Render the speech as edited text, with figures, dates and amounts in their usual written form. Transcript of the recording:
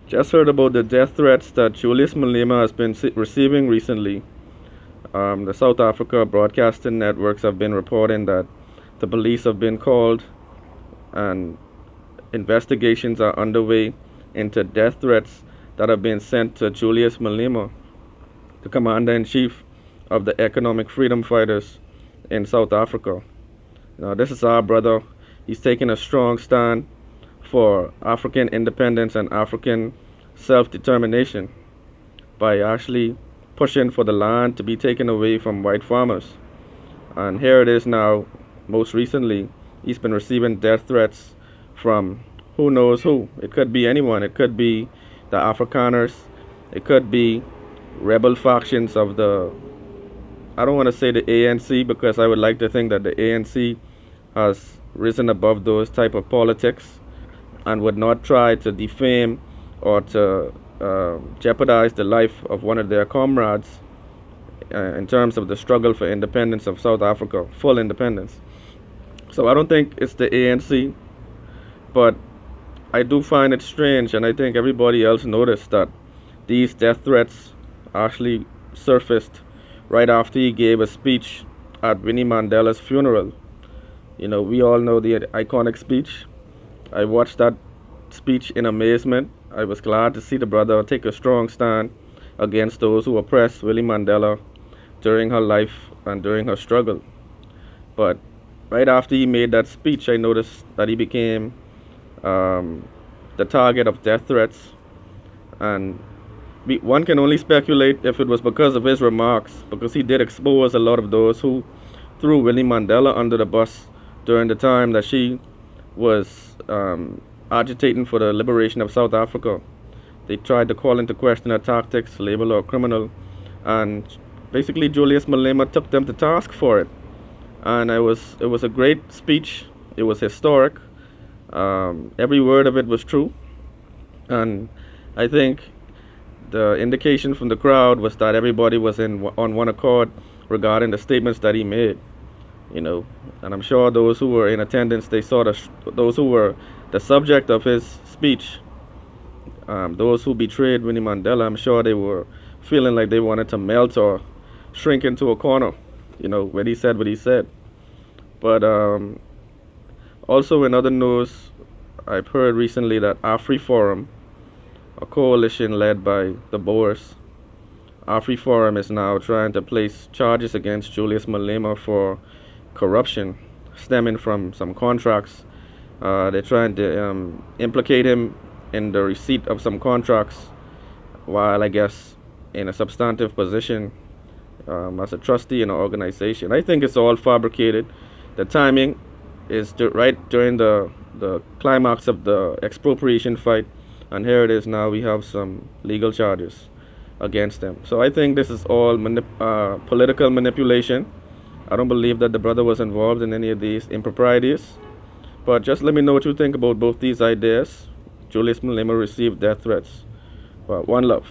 Just heard about the death threats that Julius Malema has been receiving recently. The South Africa broadcasting networks have been reporting that the police have been called and investigations are underway into death threats that have been sent to Julius Malema, the commander in chief of the Economic Freedom Fighters in South Africa. Now, this is our brother. He's taking a strong stand for African independence and African self determination by actually pushing for the land to be taken away from white farmers. And here it is now, most recently, he's been receiving death threats from who knows who. It could be anyone. It could be the Afrikaners. It could be rebel factions of the, I don't want to say the ANC, because I would like to think that the ANC has risen above those type of politics and would not try to defame or to jeopardize the life of one of their comrades in terms of the struggle for independence of South Africa, full independence. So I don't think it's the ANC, but I do find it strange, and I think everybody else noticed that these death threats actually surfaced right after he gave a speech at Winnie Mandela's funeral. You know, we all know the iconic speech. I watched that speech in amazement. I was glad to see the brother take a strong stand against those who oppressed Winnie Mandela during her life and during her struggle. But right after he made that speech, I noticed that he became the target of death threats. And one can only speculate if it was because of his remarks, because he did expose a lot of those who threw Winnie Mandela under the bus during the time that she was agitating for the liberation of South Africa. They tried to call into question her tactics, label her a criminal, and basically Julius Malema took them to task for it. And it was a great speech. It was historic. Every word of it was true, and I think the indication from the crowd was that everybody was on one accord regarding the statements that he made. You know, and I'm sure those who were in attendance, they saw those who were the subject of his speech, those who betrayed Winnie Mandela. I'm sure they were feeling like they wanted to melt or shrink into a corner, you know, when he said what he said. But also in other news, I've heard recently that Afriforum, a coalition led by the Boers, Afriforum is now trying to place charges against Julius Malema for corruption stemming from some contracts. They're trying to implicate him in the receipt of some contracts while, I guess, in a substantive position as a trustee in an organization. I think it's all fabricated. The timing is right during the climax of the expropriation fight, and here it is now. We have some legal charges against them. So I think this is all political manipulation. I don't believe that the brother was involved in any of these improprieties. But just let me know what you think about both these ideas. Julius Malema received death threats. Well, one love.